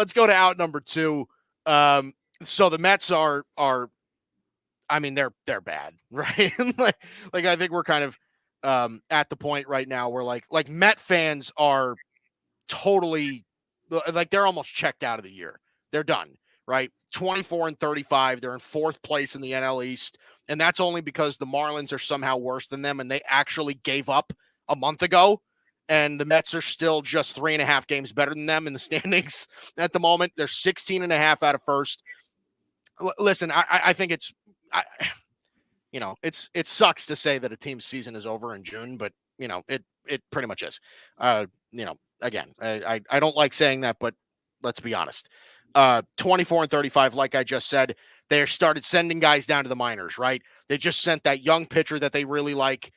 let's go to out number 2. So the Mets are I mean, they're bad, right? like I think we're kind of at the point right now where like Met fans are totally like they're almost checked out of the year. They're done, right? 24-35. They're in 4th place in the NL East. And that's only because the Marlins are somehow worse than them and they actually gave up a month ago. And the Mets are still just 3.5 games better than them in the standings at the moment. They're 16.5 out of first. Listen, I think it's, it sucks to say that a team's season is over in June, but it pretty much is. Again, I don't like saying that, but let's be honest. 24-35, like I just said, they started sending guys down to the minors, right? They just sent that young pitcher that they really like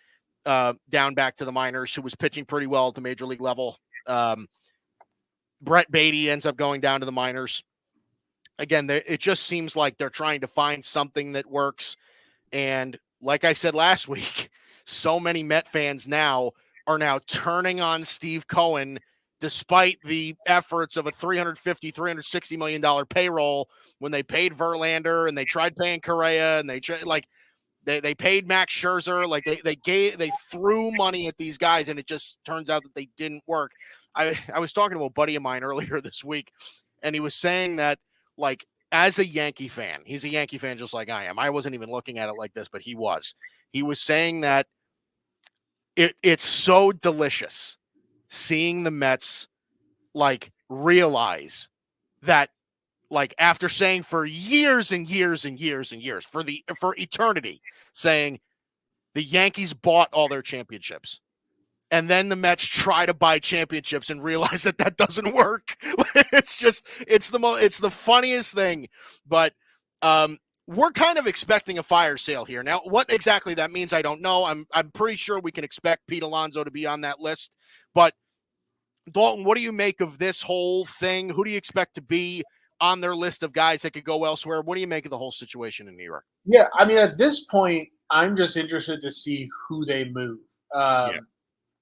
down back to the minors, who was pitching pretty well at the major league level. Brett Beatty ends up going down to the minors. Again, it just seems like they're trying to find something that works. And like I said last week, so many Met fans are now turning on Steve Cohen, despite the efforts of a $360 million payroll when they paid Verlander and they tried paying Correa and they paid Max Scherzer. Like they threw money at these guys, and it just turns out that they didn't work. I was talking to a buddy of mine earlier this week, and he was saying that, like, as a Yankee fan, he's a Yankee fan just like I am. I wasn't even looking at it like this, but he was. He was saying that it's so delicious seeing the Mets like realize that, like, after saying for years and years and years and years, for eternity, saying the Yankees bought all their championships. And then the Mets try to buy championships and realize that doesn't work. It's the funniest thing. But we're kind of expecting a fire sale here. Now, what exactly that means, I don't know. I'm pretty sure we can expect Pete Alonso to be on that list. But Dalton, what do you make of this whole thing? Who do you expect to be on their list of guys that could go elsewhere? What do you make of the whole situation in New York? Yeah, I mean, at this point, I'm just interested to see who they move.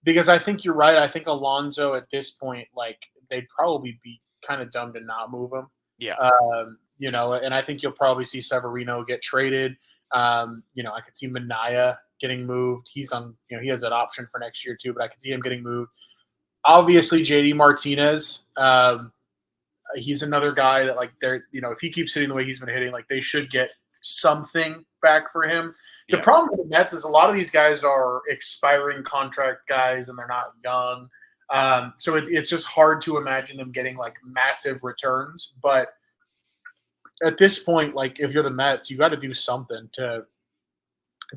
Because I think you're right. I think Alonso at this point, like, they'd probably be kind of dumb to not move him. Yeah. And I think you'll probably see Severino get traded. I could see Manaea getting moved. He's on, he has that option for next year too, but I could see him getting moved. Obviously, JD Martinez. He's another guy that, like, they're, if he keeps hitting the way he's been hitting, like, they should get something back for him. The problem with the Mets is a lot of these guys are expiring contract guys and they're not young. So it's just hard to imagine them getting, like, massive returns. But at this point, like, if you're the Mets, you got to do something to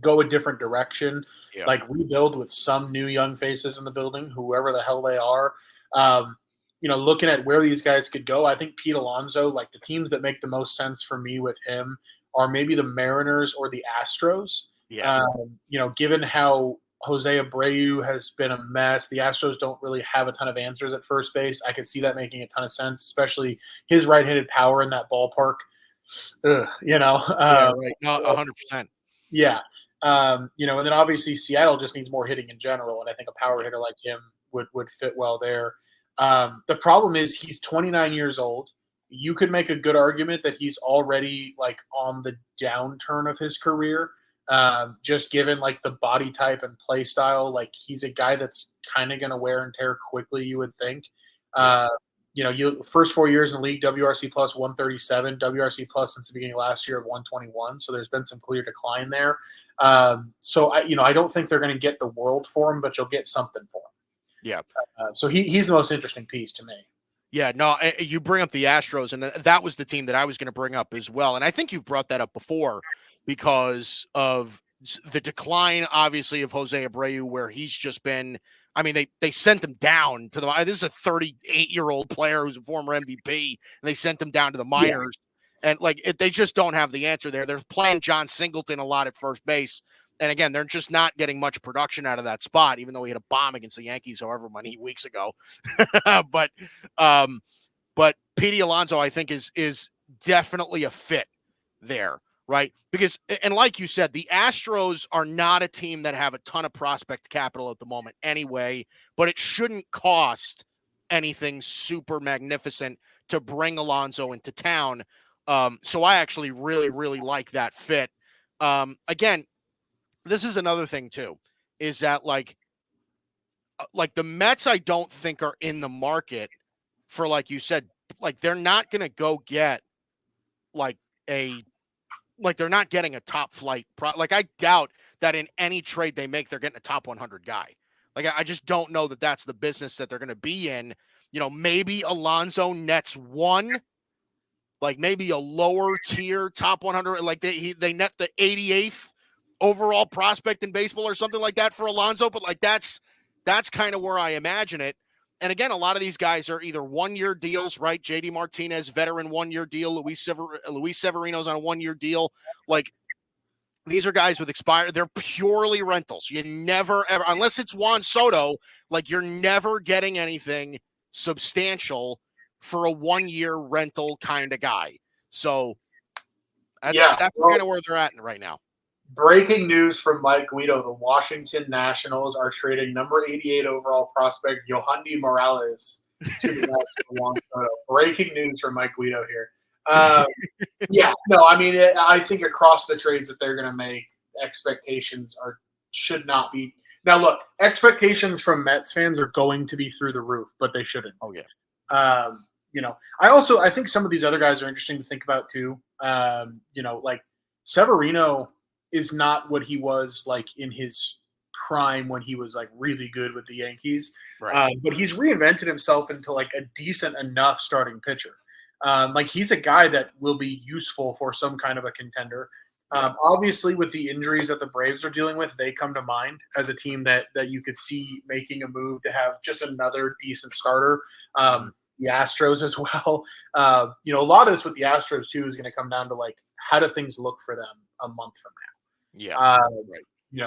go a different direction, like rebuild with some new young faces in the building, whoever the hell they are. Looking at where these guys could go, I think Pete Alonso, like, the teams that make the most sense for me with him are maybe the Mariners or the Astros. Given how Jose Abreu has been a mess, the Astros don't really have a ton of answers at first base. I could see that making a ton of sense, especially his right-handed power in that ballpark. Right. No, 100%. Yeah. And then obviously Seattle just needs more hitting in general, and I think a power hitter like him would fit well there. The problem is he's 29 years old. You could make a good argument that he's already, like, on the downturn of his career, just given, like, the body type and play style. Like, he's a guy that's kind of going to wear and tear quickly, you would think. First 4 years in the league, WRC plus 137, WRC plus since the beginning of last year of 121. So there's been some clear decline there. So I don't think they're going to get the world for him, but you'll get something for him. Yeah. So he's the most interesting piece to me. Yeah, no, you bring up the Astros, and that was the team that I was going to bring up as well. And I think you've brought that up before because of the decline, obviously, of Jose Abreu, where he's just been, I mean, they sent him down to this is a 38-year-old player who's a former MVP, and they sent him down to the minors. Yeah. And, like, they just don't have the answer there. They're playing John Singleton a lot at first base. And again, they're just not getting much production out of that spot, even though he had a bomb against the Yankees however many weeks ago. But Pete Alonso, I think, is definitely a fit there, right? Because, and like you said, the Astros are not a team that have a ton of prospect capital at the moment anyway, but it shouldn't cost anything super magnificent to bring Alonso into town. So I actually really, really like that fit. Again, this is another thing too, is that like the Mets, I don't think are in the market for, like you said, like they're not going to go get like they're not getting a top flight like I doubt that in any trade they make they're getting a top 100 guy. Like I just don't know that that's the business that they're going to be in. Maybe Alonso nets one, like maybe a lower tier top 100, like they net the 88th overall prospect in baseball or something like that for Alonso, but like that's kind of where I imagine it. And again, a lot of these guys are either 1-year deals, right? JD Martinez, veteran 1-year deal. Luis Severino's on a 1-year deal. Like these are guys with expired. They're purely rentals. You never ever, unless it's Juan Soto, like you're never getting anything substantial for a 1-year rental kind of guy. So that's kind of where they're at right now. Breaking news from Mike Guido: the Washington Nationals are trading number 88 overall prospect Yohandy Morales to the Mets for Juan Soto. Breaking news from Mike Guido here. I mean, I think across the trades that they're going to make, expectations should not be. Now, look, expectations from Mets fans are going to be through the roof, but they shouldn't. Oh, yeah. I think some of these other guys are interesting to think about too. Like Severino is not what he was like in his prime when he was like really good with the Yankees. Right. But he's reinvented himself into like a decent enough starting pitcher. Like he's a guy that will be useful for some kind of a contender. Obviously, with the injuries that the Braves are dealing with, they come to mind as a team that you could see making a move to have just another decent starter. The Astros as well. A lot of this with the Astros too is going to come down to like how do things look for them a month from now. Yeah, right.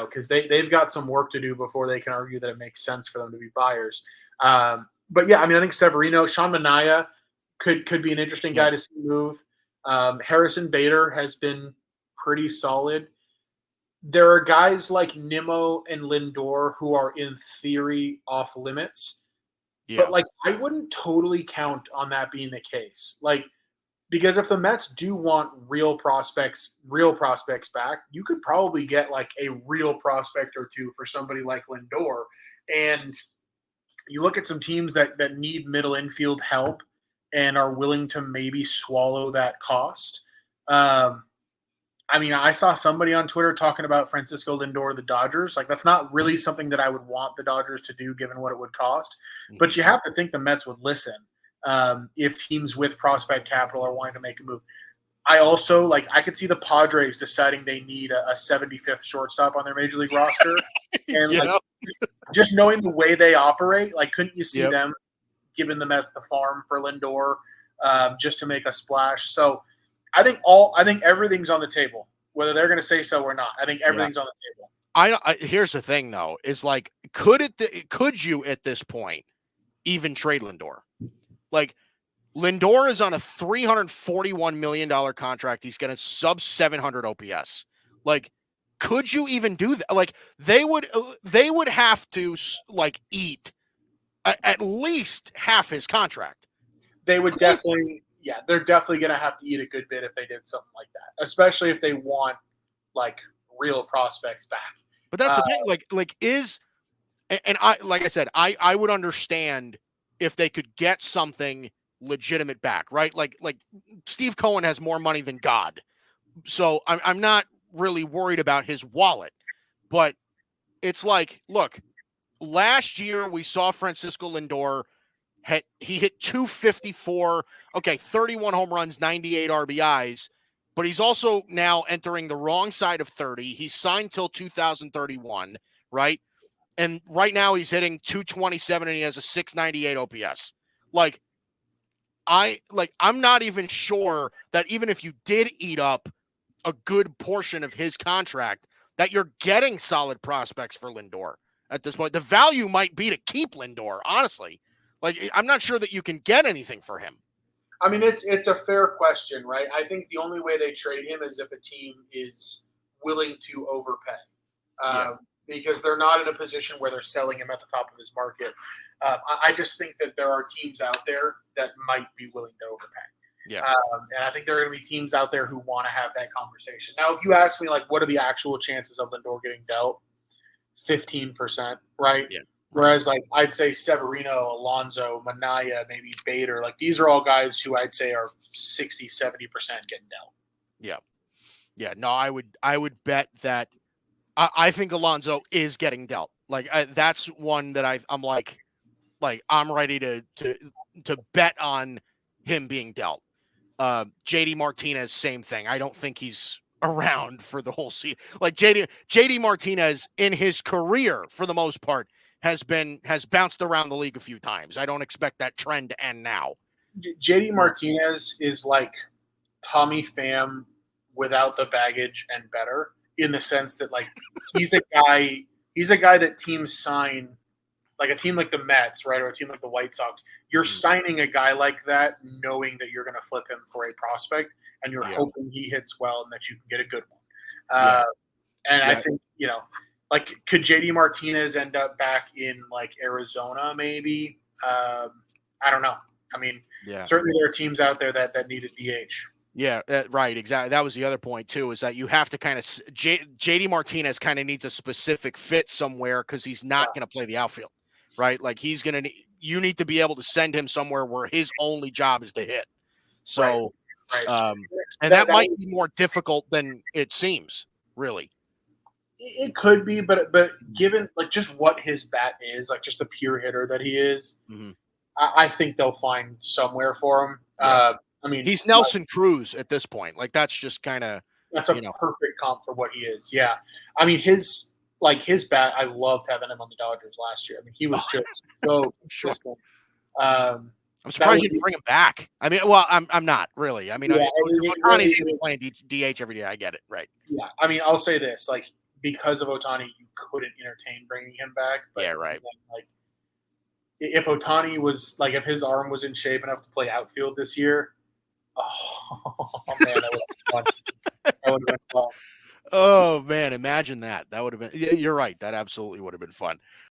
Because they've got some work to do before they can argue that it makes sense for them to be buyers. But yeah, I mean, I think Severino, Sean Manaea could be an interesting guy to see move. Harrison Bader has been pretty solid. There are guys like Nimmo and Lindor who are in theory off limits. Yeah. But like I wouldn't totally count on that being the case. Like because if the Mets do want real prospects back, you could probably get like a real prospect or two for somebody like Lindor. And you look at some teams that need middle infield help and are willing to maybe swallow that cost. I mean, I saw somebody on Twitter talking about Francisco Lindor, the Dodgers. Like, that's not really something that I would want the Dodgers to do given what it would cost. But you have to think the Mets would listen if teams with prospect capital are wanting to make a move. I also, I could see the Padres deciding they need a 75th shortstop on their major league roster. And, just knowing the way they operate, couldn't you see them giving the Mets the farm for Lindor just to make a splash? So, I think everything's on the table, whether they're going to say so or not. I think everything's on the table. Here's the thing, though, is could you at this point even trade Lindor? Like Lindor is on a $341 million contract. He's going to sub 700 OPS. Like, could you even do that? Like they would have to eat at least half his contract. They would definitely. Yeah, they're definitely going to have to eat a good bit if they did something like that, especially if they want real prospects back. But that's the thing. I would understand if they could get something legitimate back, right? Like Steve Cohen has more money than God, so I'm not really worried about his wallet. But it's look, last year we saw Francisco Lindor. He hit 254, 31 home runs, 98 RBIs, but he's also now entering the wrong side of 30. He's signed till 2031, right? And right now he's hitting 227 and he has a 698 OPS. I'm not even sure that even if you did eat up a good portion of his contract, that you're getting solid prospects for Lindor at this point. The value might be to keep Lindor, honestly. I'm not sure that you can get anything for him. I mean, it's a fair question, right? I think the only way they trade him is if a team is willing to overpay. because they're not in a position where they're selling him at the top of his market. I just think that there are teams out there that might be willing to overpay. Yeah. And I think there are going to be teams out there who want to have that conversation. Now, if you ask me, like, what are the actual chances of Lindor getting dealt? 15%, right? Yeah. Whereas, like, I'd say Severino, Alonso, Manaea, maybe Bader, like, these are all guys who I'd say are 60, 70% getting dealt. Yeah. Yeah. No, I would bet that I think Alonso is getting dealt. Like, that's one that I'm like I'm ready to bet on him being dealt. JD Martinez, same thing. I don't think he's around for the whole season. Like JD Martinez in his career, for the most part, has bounced around the league a few times. I don't expect that trend to end now. JD Martinez is like Tommy Pham without the baggage and better, in the sense that, like, he's a guy that teams sign, like a team like the Mets, right, or a team like the White Sox. You're signing a guy like that knowing that you're going to flip him for a prospect, and you're hoping he hits well and that you can get a good one. I think, like, could JD Martinez end up back in, like, Arizona maybe? I don't know. I mean, certainly there are teams out there that need a DH. Yeah, right, exactly. That was the other point too, is that you have to kind of JD Martinez kind of needs a specific fit somewhere, because he's not going to play the outfield, right? Like, you need to be able to send him somewhere where his only job is to hit. So, right. And that might be more difficult than it seems, really. It could be, but given, like, just what his bat is, like, just the pure hitter that he is, I think they'll find somewhere for him. Yeah. I mean, he's Nelson Cruz at this point. Like, that's just kind of perfect comp for what he is. Yeah, I mean, his bat. I loved having him on the Dodgers last year. I mean, he was just so consistent. I'm surprised you didn't bring him back. I mean, well, I'm not really. I mean, Ohtani's going to be playing DH every day. I get it, right? Yeah, I mean, I'll say this: like, because of Ohtani, you couldn't entertain bringing him back. But, yeah, right. Like, if Ohtani was, like, if his arm was in shape enough to play outfield this year, oh man, that would have been fun. That would have been fun. Oh man, imagine that. That would have been. You're right. That absolutely would have been fun.